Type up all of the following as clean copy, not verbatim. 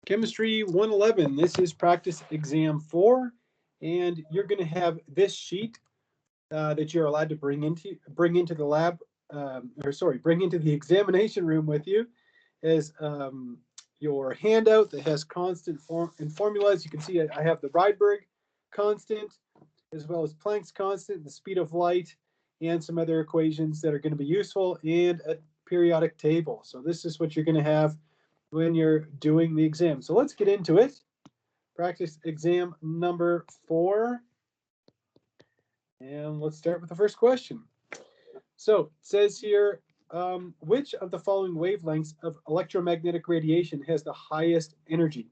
Chemistry 111. This is practice exam 4, and you're going to have this sheet that you're allowed to bring into the lab, bring into the examination room with you, as your handout that has constant and formulas. You can see I have the Rydberg constant, as well as Planck's constant, the speed of light, and some other equations that are going to be useful, and a periodic table. So this is what you're going to have when you're doing the exam. So let's get into it. Practice exam number 4. And let's start with the first question. So it says here, which of the following wavelengths of electromagnetic radiation has the highest energy?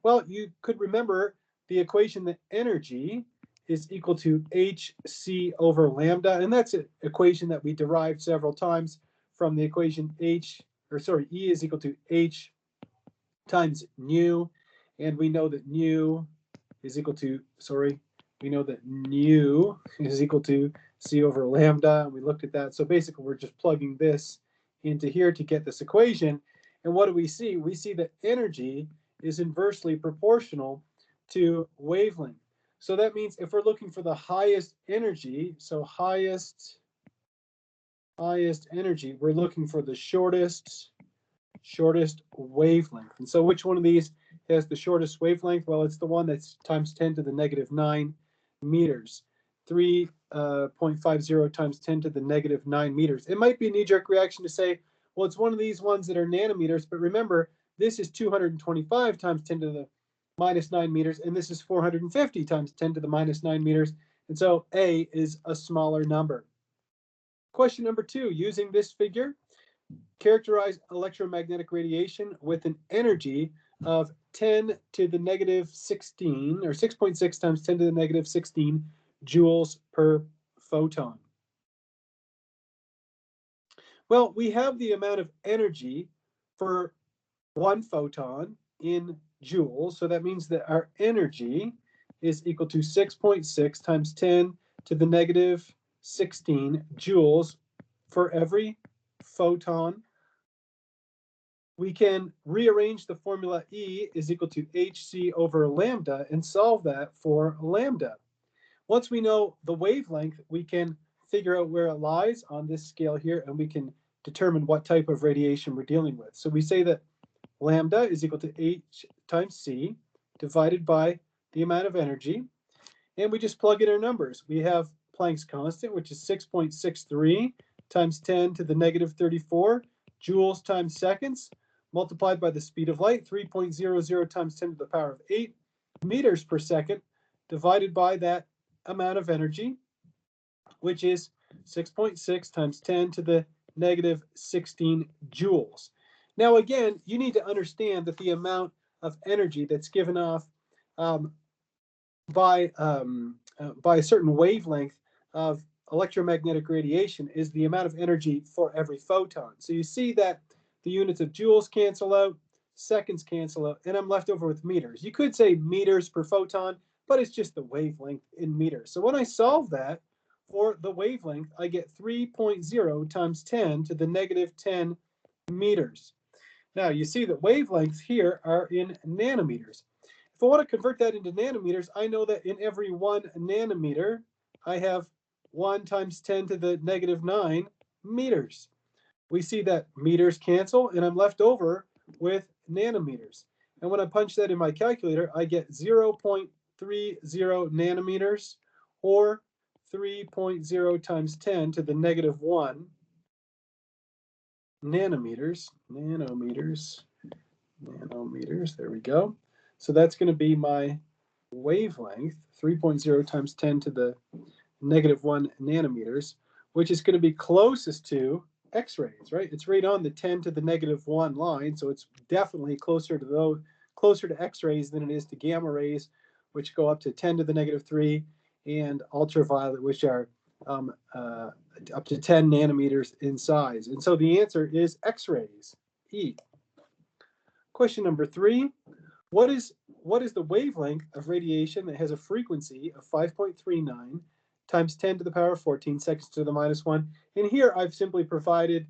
Well, you could remember the equation that energy is equal to hc over lambda, and that's an equation that we derived several times from the equation E is equal to h times nu, and we know that nu is equal to, c over lambda, and we looked at that. So basically we're just plugging this into here to get this equation. And what do we see? We see that energy is inversely proportional to wavelength. So that means if we're looking for the highest energy, so highest energy, we're looking for the shortest wavelength. And so which one of these has the shortest wavelength? Well, it's the one that's times 10 to the negative 9 meters. 3.50 times 10 to the negative 9 meters. It might be a knee-jerk reaction to say, well, it's one of these ones that are nanometers, but remember, this is 225 times 10 to the minus 9 meters, and this is 450 times 10 to the minus 9 meters, and so A is a smaller number. Question number 2, using this figure, characterize electromagnetic radiation with an energy of 10 to the negative 16, or 6.6 times 10 to the negative 16 joules per photon. Well, we have the amount of energy for one photon in joules, so that means that our energy is equal to 6.6 times 10 to the negative 16 joules for every photon. We can rearrange the formula E is equal to hc over lambda and solve that for lambda. Once we know the wavelength, we can figure out where it lies on this scale here, and we can determine what type of radiation we're dealing with. So we say that lambda is equal to h times c divided by the amount of energy, and we just plug in our numbers. We have Planck's constant, which is 6.63 times 10 to the negative 34 joules times seconds, multiplied by the speed of light, 3.00 times 10 to the power of 8 meters per second, divided by that amount of energy, which is 6.6 times 10 to the negative 16 joules. Now, again, you need to understand that the amount of energy that's given off by a certain wavelength of electromagnetic radiation is the amount of energy for every photon. So you see that the units of joules cancel out, seconds cancel out, and I'm left over with meters. You could say meters per photon, but it's just the wavelength in meters. So when I solve that for the wavelength, I get 3.0 times 10 to the negative 10 meters. Now you see that wavelengths here are in nanometers. If I want to convert that into nanometers, I know that in every 1 nanometer, I have 1 times 10 to the negative 9 meters. We see that meters cancel, and I'm left over with nanometers. And when I punch that in my calculator, I get 0.30 nanometers, or 3.0 times 10 to the negative 1 nanometers. Nanometers, there we go. So that's going to be my wavelength, 3.0 times 10 to the negative 1 nanometers, which is going to be closest to X-rays, right? It's right on the 10 to the negative 1 line, so it's definitely closer to X-rays than it is to gamma rays, which go up to 10 to the negative 3, and ultraviolet, which are up to 10 nanometers in size. And so the answer is X-rays, E. Question number 3, what is the wavelength of radiation that has a frequency of 5.39 times 10 to the power of 14 seconds to the minus 1? And here I've simply provided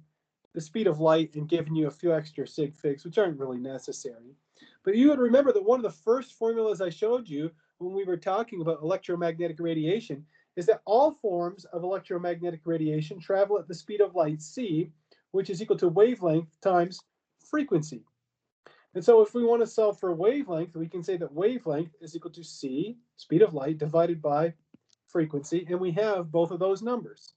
the speed of light and given you a few extra sig figs, which aren't really necessary. But you would remember that one of the first formulas I showed you when we were talking about electromagnetic radiation is that all forms of electromagnetic radiation travel at the speed of light, c, which is equal to wavelength times frequency. And so if we want to solve for wavelength, we can say that wavelength is equal to c, speed of light, divided by frequency, and we have both of those numbers.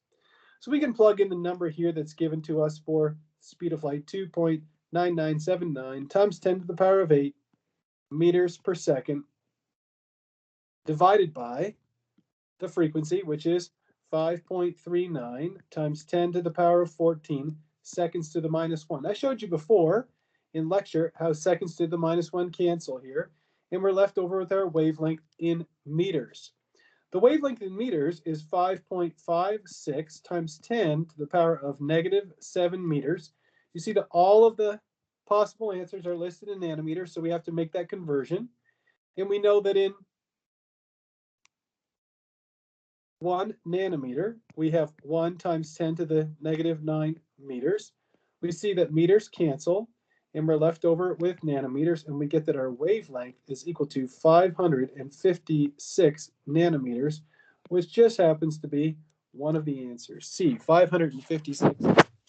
So we can plug in the number here that's given to us for speed of light, 2.9979 times 10 to the power of 8 meters per second, divided by the frequency, which is 5.39 times 10 to the power of 14 seconds to the minus 1. I showed you before in lecture how seconds to the minus 1 cancel here, and we're left over with our wavelength in meters. The wavelength in meters is 5.56 times 10 to the power of negative 7 meters. You see that all of the possible answers are listed in nanometers, so we have to make that conversion. And we know that in 1 nanometer, we have 1 times 10 to the negative 9 meters. We see that meters cancel, and we're left over with nanometers, and we get that our wavelength is equal to 556 nanometers, which just happens to be one of the answers. C, 556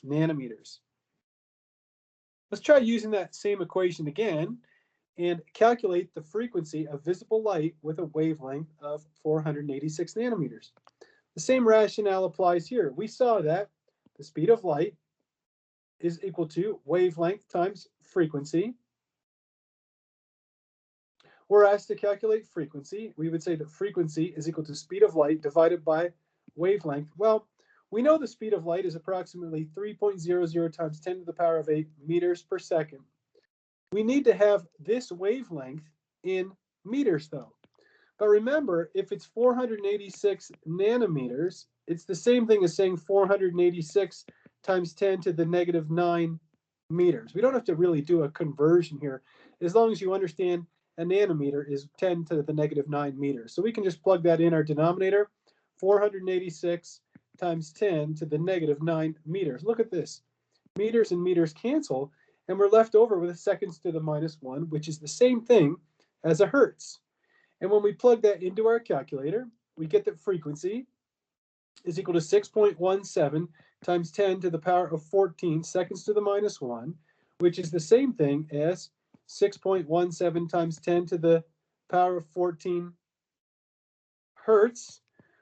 nanometers. Let's try using that same equation again and calculate the frequency of visible light with a wavelength of 486 nanometers. The same rationale applies here. We saw that the speed of light is equal to wavelength times frequency. We're asked to calculate frequency. We would say that frequency is equal to speed of light divided by wavelength. Well, we know the speed of light is approximately 3.00 times 10 to the power of 8 meters per second. We need to have this wavelength in meters, though. But remember, if it's 486 nanometers, it's the same thing as saying 486 times 10 to the negative 9 meters. We don't have to really do a conversion here, as long as you understand a nanometer is 10 to the negative 9 meters. So we can just plug that in our denominator, 486 times 10 to the negative 9 meters. Look at this. Meters and meters cancel, and we're left over with seconds to the minus 1, which is the same thing as a hertz. And when we plug that into our calculator, we get that frequency is equal to 6.17 times 10 to the power of 14 seconds to the minus 1, which is the same thing as 6.17 times 10 to the power of 14 hertz.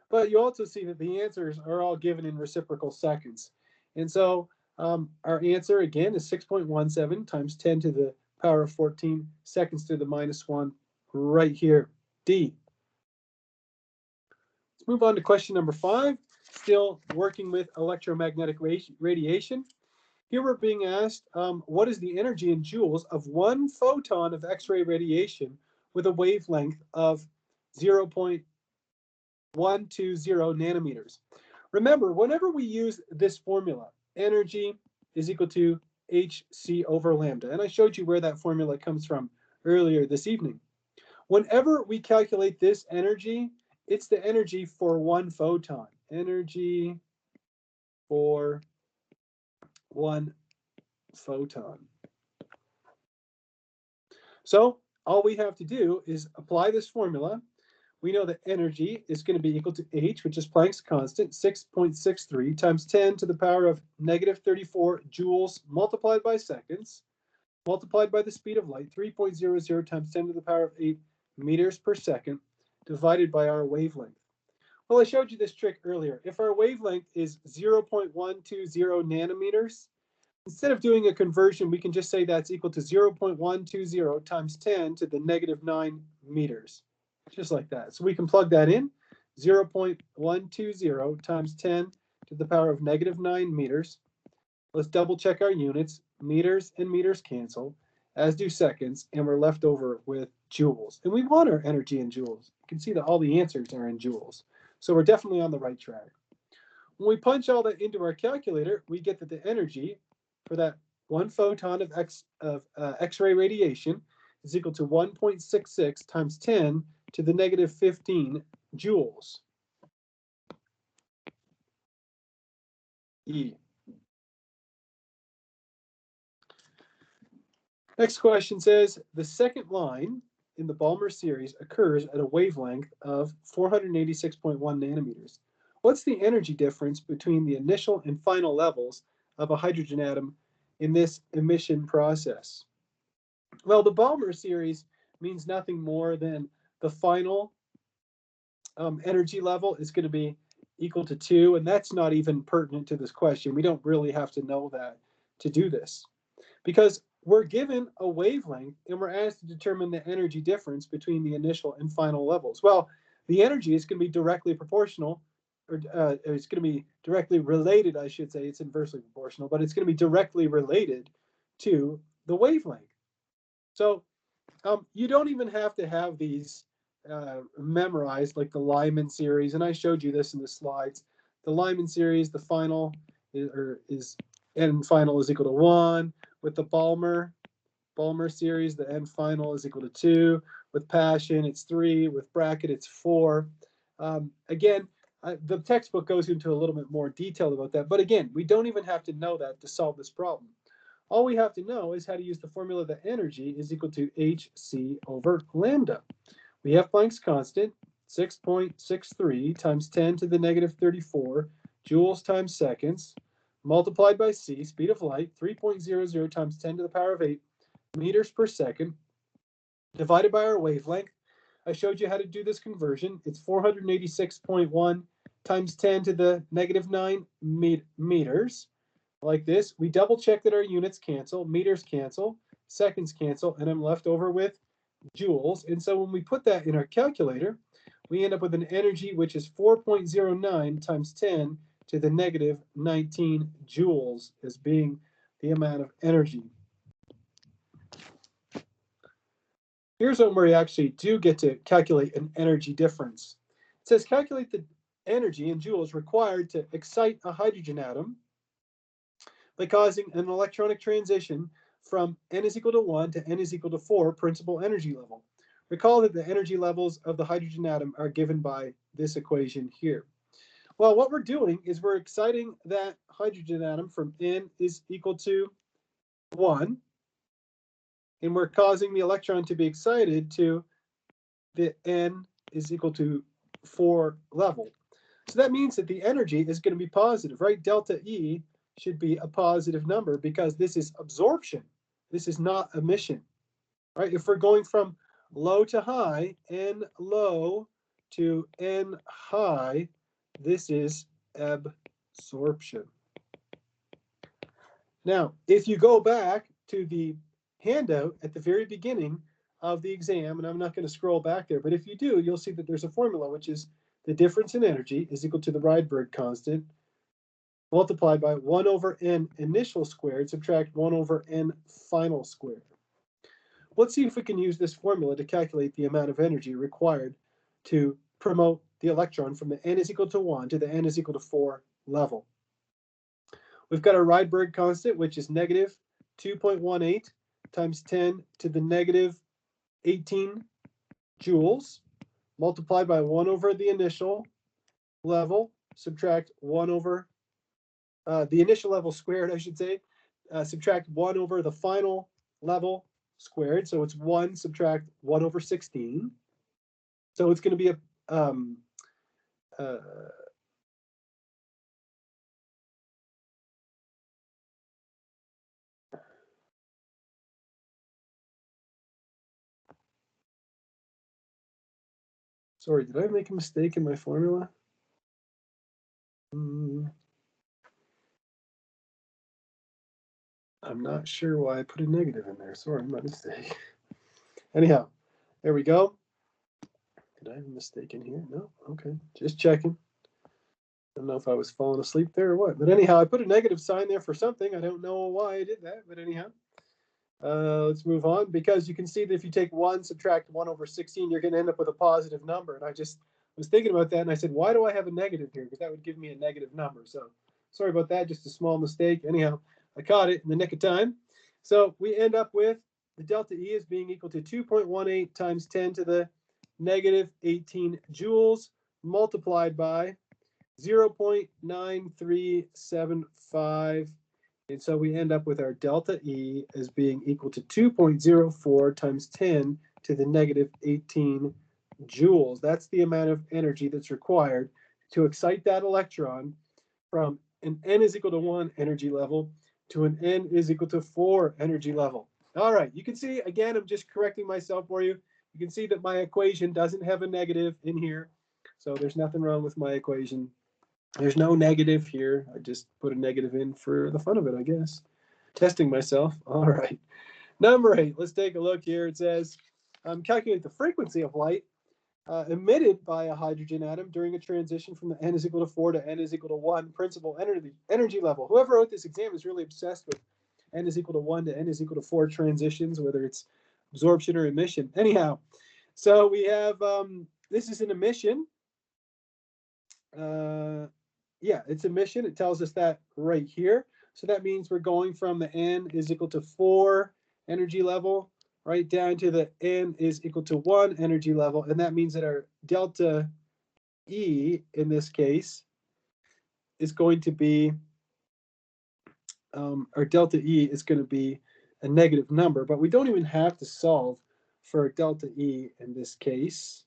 But you also see that the answers are all given in reciprocal seconds. And so our answer, again, is 6.17 times 10 to the power of 14 seconds to the minus 1 right here, D. Let's move on to question number 5, still working with electromagnetic radiation. Here we're being asked, what is the energy in joules of 1 photon of X-ray radiation with a wavelength of 0.120 nanometers? Remember, whenever we use this formula, energy is equal to hc over lambda. And I showed you where that formula comes from earlier this evening. Whenever we calculate this energy, it's the energy for 1 photon. Energy for 1 photon. So all we have to do is apply this formula. We know that energy is going to be equal to H, which is Planck's constant, 6.63 times 10 to the power of negative 34 joules multiplied by seconds, multiplied by the speed of light, 3.00 times 10 to the power of 8 meters per second, divided by our wavelength. Well, I showed you this trick earlier. If our wavelength is 0.120 nanometers, instead of doing a conversion, we can just say that's equal to 0.120 times 10 to the negative 9 meters, just like that. So we can plug that in, 0.120 times 10 to the power of negative 9 meters. Let's double check our units. Meters and meters cancel, as do seconds, and we're left over with joules. And we want our energy in joules. You can see that all the answers are in joules. So we're definitely on the right track. When we punch all that into our calculator, we get that the energy for that 1 photon of X-ray radiation is equal to 1.66 times 10 to the negative 15 joules. E. Next question says, the second line in the Balmer series occurs at a wavelength of 486.1 nanometers. What's the energy difference between the initial and final levels of a hydrogen atom in this emission process? Well, the Balmer series means nothing more than the final energy level is going to be equal to 2, and that's not even pertinent to this question. We don't really have to know that to do this, because we're given a wavelength and we're asked to determine the energy difference between the initial and final levels. Well, the energy is going to be directly proportional, or it's going to be directly related, I should say. It's inversely proportional, but it's going to be directly related to the wavelength. So you don't even have to have these memorized, like the Lyman series, and I showed you this in the slides. The Lyman series, the final is n final is equal to 1. With the Balmer series, the n final is equal to 2. With Paschen, it's 3. With Brackett, it's 4. Again, the textbook goes into a little bit more detail about that, but again, we don't even have to know that to solve this problem. All we have to know is how to use the formula that energy is equal to hc over lambda. We have Planck's constant, 6.63 times 10 to the negative 34 joules times seconds, multiplied by c, speed of light, 3.00 times 10 to the power of 8 meters per second, divided by our wavelength. I showed you how to do this conversion. It's 486.1 times 10 to the negative 9 meters. Like this. We double check that our units cancel, meters cancel, seconds cancel, and I'm left over with joules. And so when we put that in our calculator, we end up with an energy which is 4.09 times 10 to the negative 19 joules as being the amount of energy. Here's one where you actually do get to calculate an energy difference. It says calculate the energy in joules required to excite a hydrogen atom by causing an electronic transition from n is equal to 1 to n is equal to 4 principal energy level. Recall that the energy levels of the hydrogen atom are given by this equation here. Well, what we're doing is we're exciting that hydrogen atom from n is equal to 1, and we're causing the electron to be excited to the n is equal to 4 level. So that means that the energy is going to be positive, right? Delta E should be a positive number because this is absorption. This is not emission, right? If we're going from low to high, n low to n high, this is absorption. Now, if you go back to the handout at the very beginning of the exam, and I'm not going to scroll back there, but if you do, you'll see that there's a formula, which is the difference in energy is equal to the Rydberg constant multiplied by 1 over n initial squared, subtract 1 over n final squared. Let's see if we can use this formula to calculate the amount of energy required to promote the electron from the n is equal to 1 to the n is equal to 4 level. We've got our Rydberg constant, which is negative 2.18 times 10 to the negative 18 joules, multiplied by 1 over the initial level, subtract 1 over the initial level squared, I should say, subtract 1 over the final level squared. So it's 1 subtract 1 over 16. So it's going to be a sorry, did I make a mistake in my formula? I'm not sure why I put a negative in there. Sorry, my mistake. Anyhow, there we go. Did I have a mistake in here? No? Okay, just checking. I don't know if I was falling asleep there or what. But anyhow, I put a negative sign there for something. I don't know why I did that, but anyhow. Let's move on, because you can see that if you take 1, subtract 1 over 16, you're going to end up with a positive number. And I just was thinking about that, and I said, why do I have a negative here? Because that would give me a negative number. So sorry about that, just a small mistake. Anyhow, I caught it in the nick of time. So we end up with the delta E as being equal to 2.18 times 10 to the negative 18 joules multiplied by 0.9375 And so we end up with our delta E as being equal to 2.04 times 10 to the negative 18 joules. That's the amount of energy that's required to excite that electron from an n is equal to 1 energy level to an n is equal to 4 energy level. All right, you can see, again, I'm just correcting myself for you. You can see that my equation doesn't have a negative in here, so there's nothing wrong with my equation. There's no negative here. I just put a negative in for the fun of it, I guess. Testing myself. All right. Number 8, let's take a look here. It says, calculate the frequency of light emitted by a hydrogen atom during a transition from the n is equal to 4 to n is equal to 1 principal energy level. Whoever wrote this exam is really obsessed with n is equal to 1 to n is equal to 4 transitions, whether it's absorption or emission. Anyhow, so we have, this is an emission. Yeah, it's emission. It tells us that right here. So that means we're going from the n is equal to 4 energy level right down to the n is equal to 1 energy level. And that means that our delta E in this case is going to be, our delta E is going to be a negative number, but we don't even have to solve for delta E in this case.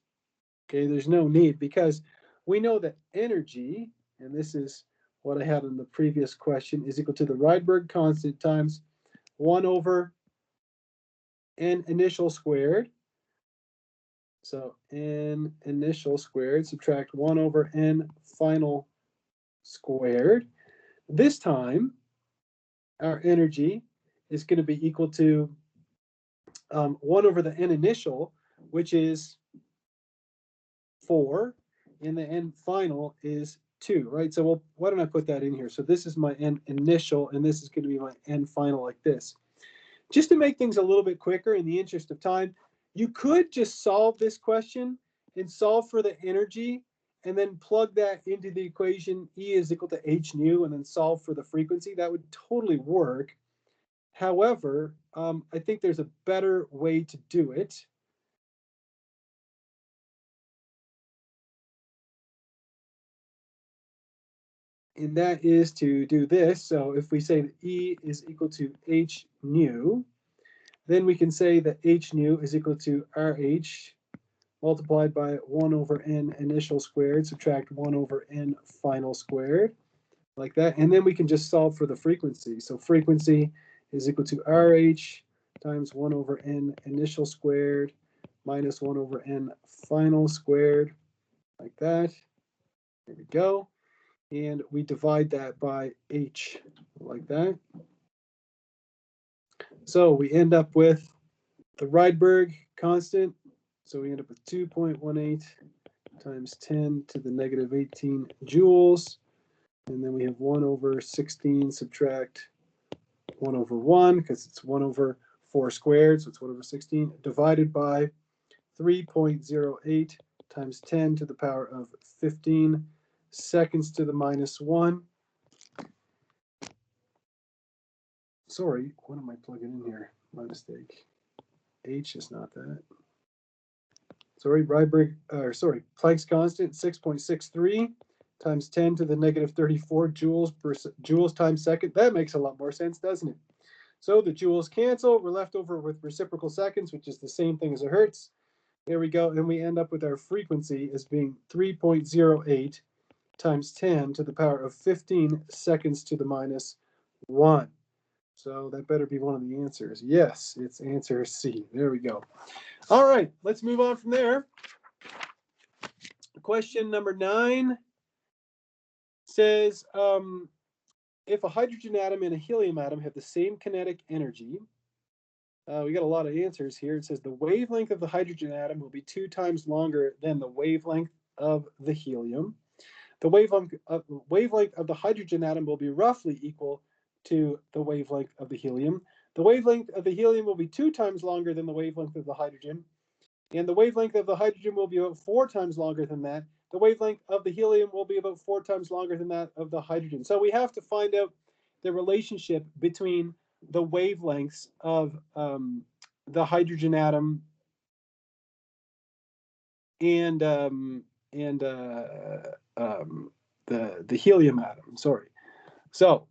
Okay, there's no need because we know that energy, and this is what I had in the previous question, is equal to the Rydberg constant times 1 over n initial squared. So n initial squared, subtract 1 over n final squared. This time, our energy is going to be equal to 1 over the n initial, which is 4, and the n final is 2, right? So well, why don't I put that in here? So this is my n initial, and this is going to be my n final like this. Just to make things a little bit quicker in the interest of time, you could just solve this question and solve for the energy and then plug that into the equation E is equal to h nu and then solve for the frequency. That would totally work. However, I think there's a better way to do it. And that is to do this. So if we say that E is equal to h nu, then we can say that h nu is equal to RH multiplied by 1 over n initial squared, subtract 1 over n final squared, like that. And then we can just solve for the frequency. So frequency is equal to RH times 1 over n initial squared minus 1 over n final squared, like that. There we go. And we divide that by h, like that. So we end up with the Rydberg constant. So we end up with 2.18 times 10 to the negative 18 joules. And then we have 1 over 16 subtract 1 over 1, because it's 1 over 4 squared, so it's 1 over 16, divided by 3.08 times 10 to the power of 15 seconds to the minus 1. Sorry, what am I plugging in here? My mistake. H is not that. Sorry, Planck's constant, 6.63 times 10 to the negative 34 joules times second. That makes a lot more sense, doesn't it? So the joules cancel. We're left over with reciprocal seconds, which is the same thing as a hertz. There we go. And we end up with our frequency as being 3.08 times 10 to the power of 15 seconds to the minus 1. So that better be one of the answers. Yes, it's answer C. There we go. All right, let's move on from there. Question number 9 says, if a hydrogen atom and a helium atom have the same kinetic energy, we got a lot of answers here. It says the wavelength of the hydrogen atom will be 2 times longer than the wavelength of the helium. The wavelength of the hydrogen atom will be roughly equal to the wavelength of the helium. The wavelength of the helium will be 2 times longer than the wavelength of the hydrogen. And the wavelength of the hydrogen will be about 4 times longer than that. The wavelength of the helium will be about 4 times longer than that of the hydrogen. So we have to find out the relationship between the wavelengths of the hydrogen atom and the helium atom. Sorry. So